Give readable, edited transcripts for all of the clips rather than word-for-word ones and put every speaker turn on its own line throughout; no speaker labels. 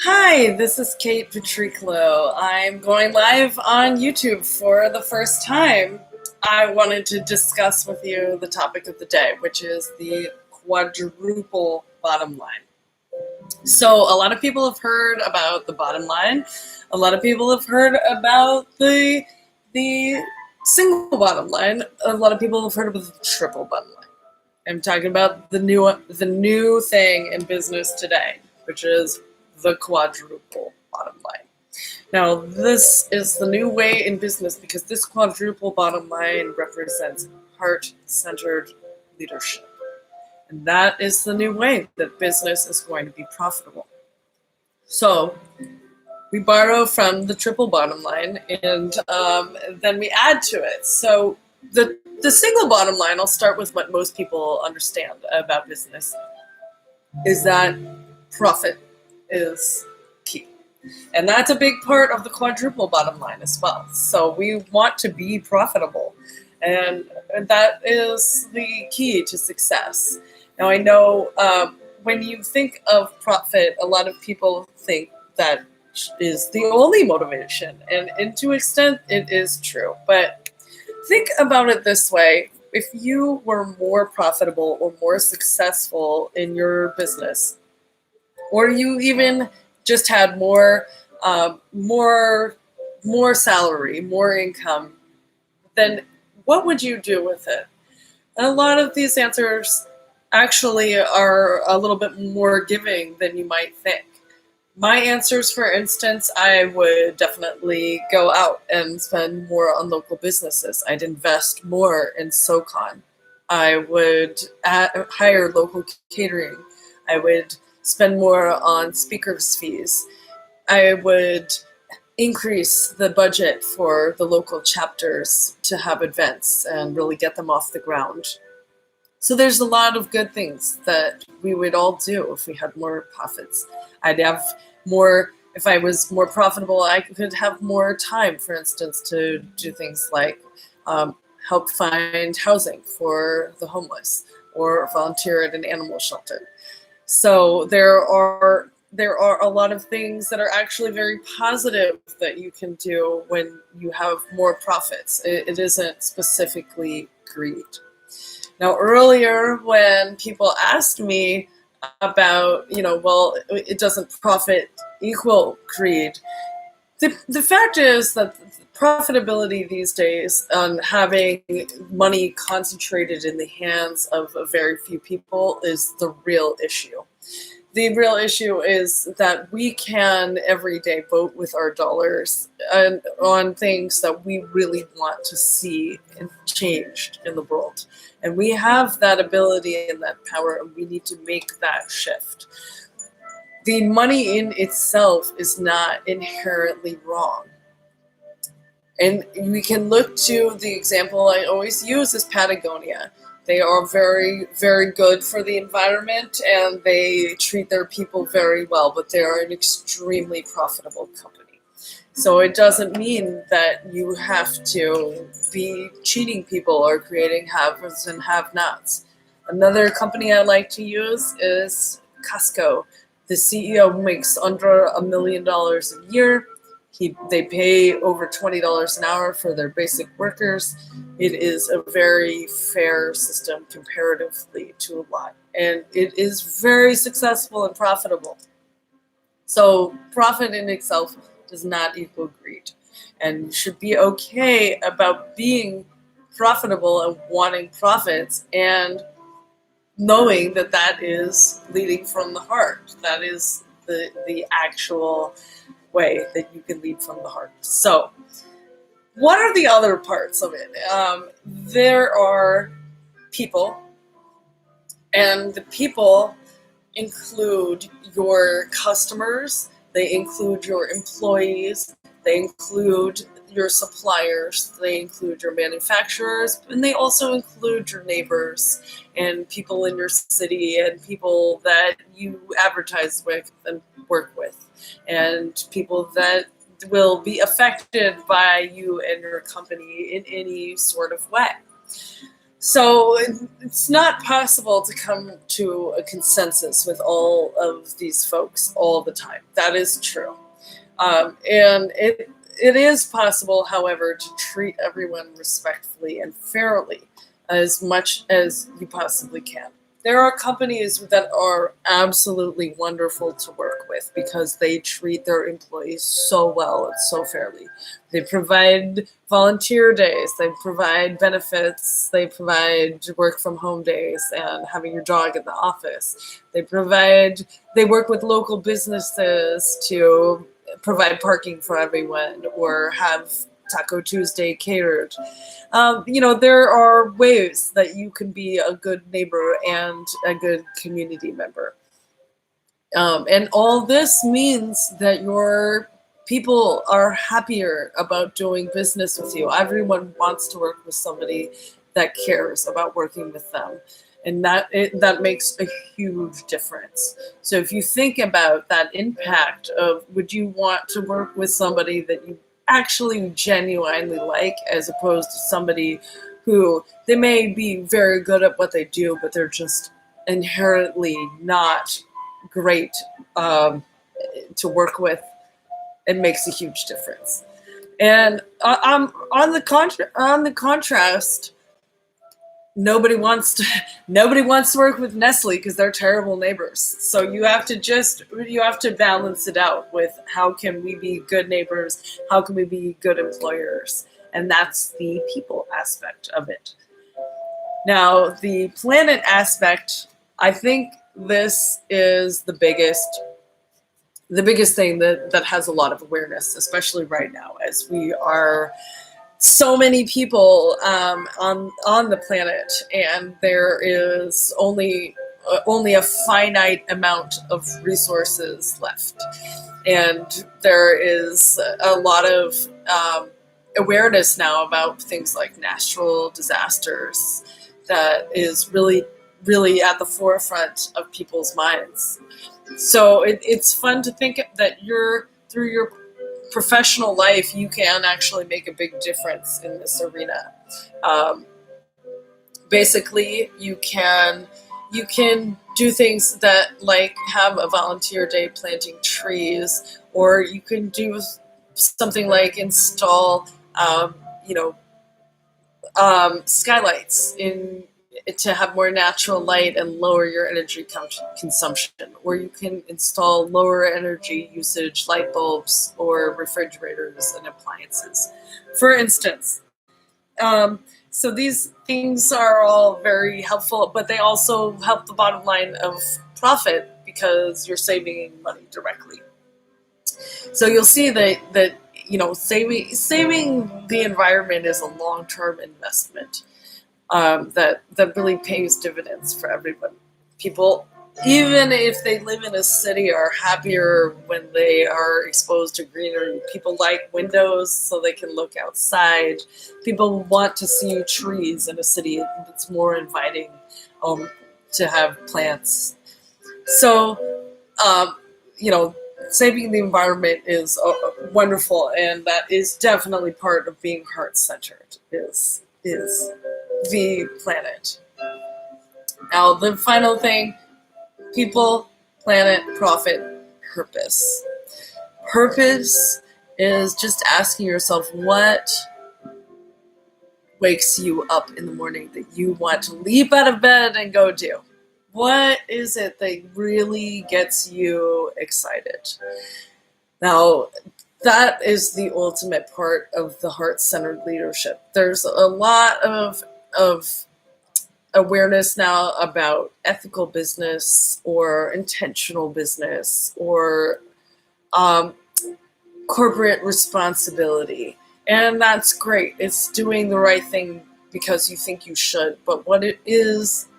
Hi, this is Kate Patriclo. I'm going live on YouTube for the first time. I wanted to discuss with you the topic of the day, which is the quadruple bottom line. So, a lot of people have heard about the bottom line. A lot of people have heard about the single bottom line. A lot of people have heard about the triple bottom line. I'm talking about the new thing in business today, which is the quadruple bottom line. Now, this is the new way in business because this quadruple bottom line represents heart-centered leadership. And that is the new way that business is going to be profitable. So, we borrow from the triple bottom line and then we add to it. So, the single bottom line, I'll start with what most people understand about business, is that profit is key. And that's a big part of the quadruple bottom line as well. So we want to be profitable. And that is the key to success. Now, I know when you think of profit, a lot of people think that is the only motivation. And to an extent, it is true. But think about it this way. If you were more profitable or more successful in your business, or you even just had more salary, more income, then what would you do with it? And a lot of these answers actually are a little bit more giving than you might think. My answers, for instance, I would definitely go out and spend more on local businesses. I'd invest more in SoCon. I would hire local catering. I would spend more on speakers' fees. I would increase the budget for the local chapters to have events and really get them off the ground. So there's a lot of good things that we would all do if we had more profits. I'd have more, if I was more profitable, I could have more time, for instance, to do things like help find housing for the homeless or volunteer at an animal shelter. So there are a lot of things that are actually very positive that you can do when you have more profits. It isn't specifically greed. Now, earlier when people asked me about, well, it doesn't profit equal greed. The fact is that profitability these days, having money concentrated in the hands of a very few people, is the real issue. The real issue is that we can every day vote with our dollars on things that we really want to see changed in the world. And we have that ability and that power, and we need to make that shift. The money in itself is not inherently wrong. And we can look to the example I always use is Patagonia. They are very, very good for the environment and they treat their people very well, but they are an extremely profitable company. So it doesn't mean that you have to be cheating people or creating haves and have-nots. Another company I like to use is Costco. The CEO makes under $1 million a year. They pay over $20 an hour for their basic workers. It is a very fair system comparatively to a lot. And it is very successful and profitable. So profit in itself does not equal greed. And you should be okay about being profitable and wanting profits and knowing that that is leading from the heart. That is the actual way that you can lead from the heart. So what are the other parts of it? There are people, and the people include your customers, they include your employees, they include your suppliers, they include your manufacturers, and they also include your neighbors and people in your city and people that you advertise with and work with, and people that will be affected by you and your company in any sort of way. So it's not possible to come to a consensus with all of these folks all the time. That is true. And it is possible, however, to treat everyone respectfully and fairly as much as you possibly can. There are companies that are absolutely wonderful to work with because they treat their employees so well and so fairly. They provide volunteer days, they provide benefits, they provide work from home days and having your dog in the office. They work with local businesses to provide parking for everyone or have Taco Tuesday catered. There are ways that you can be a good neighbor and a good community member. And all this means that your people are happier about doing business with you. Everyone wants to work with somebody that cares about working with them. And that makes a huge difference. So if you think about that impact of, would you want to work with somebody that you actually genuinely like, as opposed to somebody who they may be very good at what they do, but they're just inherently not great to work with. It makes a huge difference. And on the contrast, nobody wants to work with Nestle because they're terrible neighbors. So you have to balance it out with, how can we be good neighbors? How can we be good employers? And that's the people aspect of it. Now, the planet aspect, I think this is the biggest thing that has a lot of awareness, especially right now, as we are so many people on the planet, and there is only a finite amount of resources left, and there is a lot of awareness now about things like natural disasters that is really, really at the forefront of people's minds. So it's fun to think that through your professional life, you can actually make a big difference in this arena. Basically, you can do things that, like, have a volunteer day planting trees, or you can do something like install, skylights to have more natural light and lower your energy consumption, or you can install lower energy usage light bulbs or refrigerators and appliances, for instance. So these things are all very helpful, but they also help the bottom line of profit because you're saving money directly. So you'll see that saving the environment is a long-term investment. That really pays dividends for everyone. People, even if they live in a city, are happier when they are exposed to greenery. People like windows so they can look outside. People want to see trees in a city. It's more inviting to have plants. So, saving the environment is wonderful, and that is definitely part of being heart-centered. Is the planet. Now, the final thing: people, planet, profit, purpose. Purpose is just asking yourself what wakes you up in the morning that you want to leap out of bed and go do. What is it that really gets you excited? Now, that is the ultimate part of the heart-centered leadership. There's a lot of awareness now about ethical business or intentional business or corporate responsibility. And that's great. It's doing the right thing because you think you should. But what it is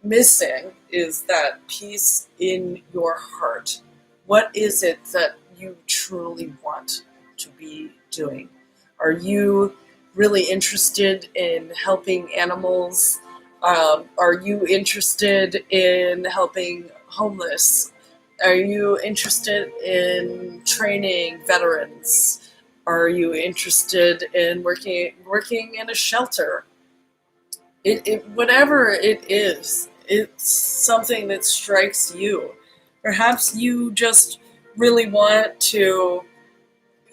missing is that peace in your heart. What is it that you truly want to be doing? Are you really interested in helping animals? Are you interested in helping homeless? Are you interested in training veterans? Are you interested in working in a shelter? Whatever it is, it's something that strikes you. Perhaps you just really want to,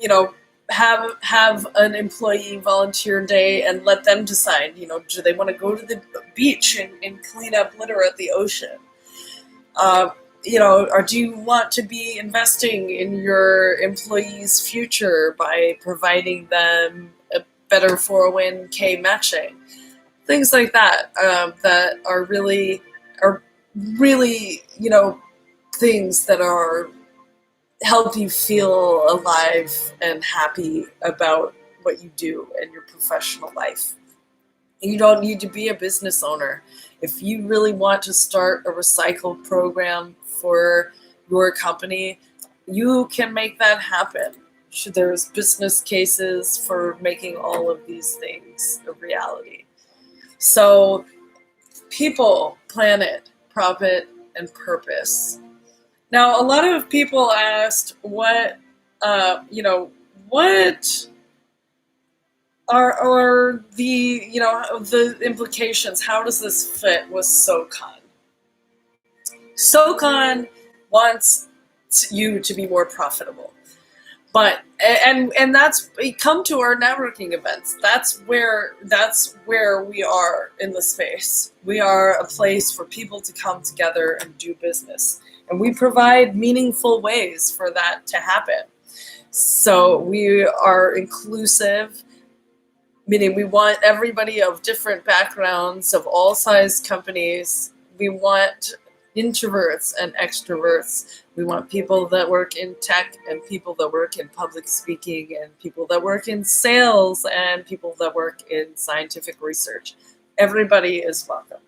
you know, have an employee volunteer day and let them decide, do they want to go to the beach and clean up litter at the ocean? Uh, or do you want to be investing in your employees' future by providing them a better 401k matching? Things like that, that are really, things that are help you feel alive and happy about what you do in your professional life. You don't need to be a business owner. If you really want to start a recycle program for your company, you can make that happen. There's business cases for making all of these things a reality. So, people, planet, profit, and purpose. Now, a lot of people asked what are the implications? How does this fit with SoCon? SoCon wants you to be more profitable. But and that's come to our networking events. That's where we are in the space. We are a place for people to come together and do business, and we provide meaningful ways for that to happen. So we are inclusive, meaning we want everybody of different backgrounds, of all size companies. We want introverts and extroverts. We want people that work in tech and people that work in public speaking and people that work in sales and people that work in scientific research. Everybody is welcome.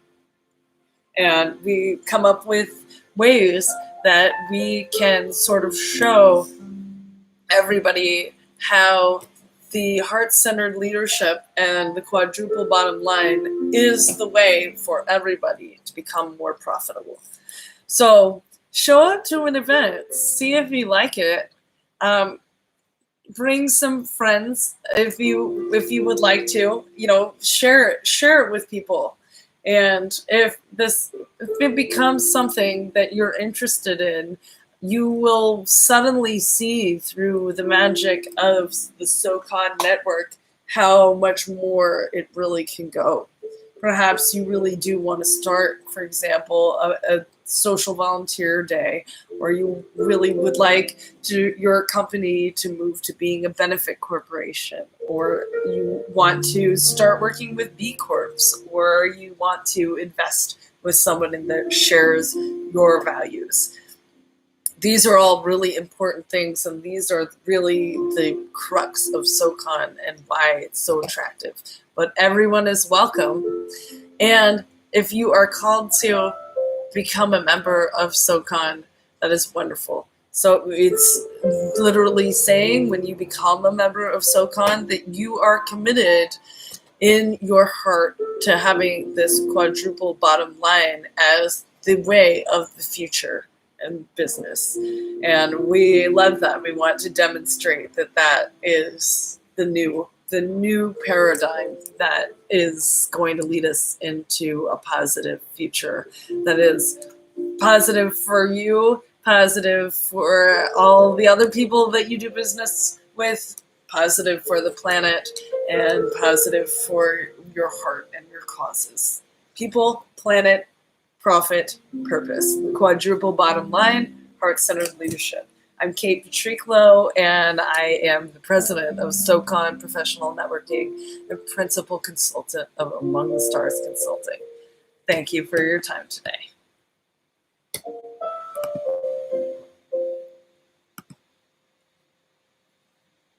And we come up with ways that we can sort of show everybody how the heart-centered leadership and the quadruple bottom line is the way for everybody to become more profitable. So show up to an event, see if you like it. Bring some friends if you would like to. Share it with people. And if it becomes something that you're interested in, you will suddenly see through the magic of the SoCon network how much more it really can go. Perhaps you really do want to start, for example, a social volunteer day, or you really would like your company to move to being a benefit corporation, or you want to start working with B Corps, or you want to invest with someone that shares your values. These are all really important things, and these are really the crux of SoCon and why it's so attractive. But everyone is welcome. And if you are called to become a member of SoCon, that is wonderful. So it's literally saying when you become a member of SoCon that you are committed in your heart to having this quadruple bottom line as the way of the future in business. And we love that. We want to demonstrate that is the new paradigm that is going to lead us into a positive future that is positive for you, positive for all the other people that you do business with, positive for the planet, and positive for your heart and your causes. People, planet, profit, purpose. The quadruple bottom line, heart-centered leadership. I'm Kate Patriclo, and I am the president of SoCon Professional Networking and principal consultant of Among the Stars Consulting. Thank you for your time today.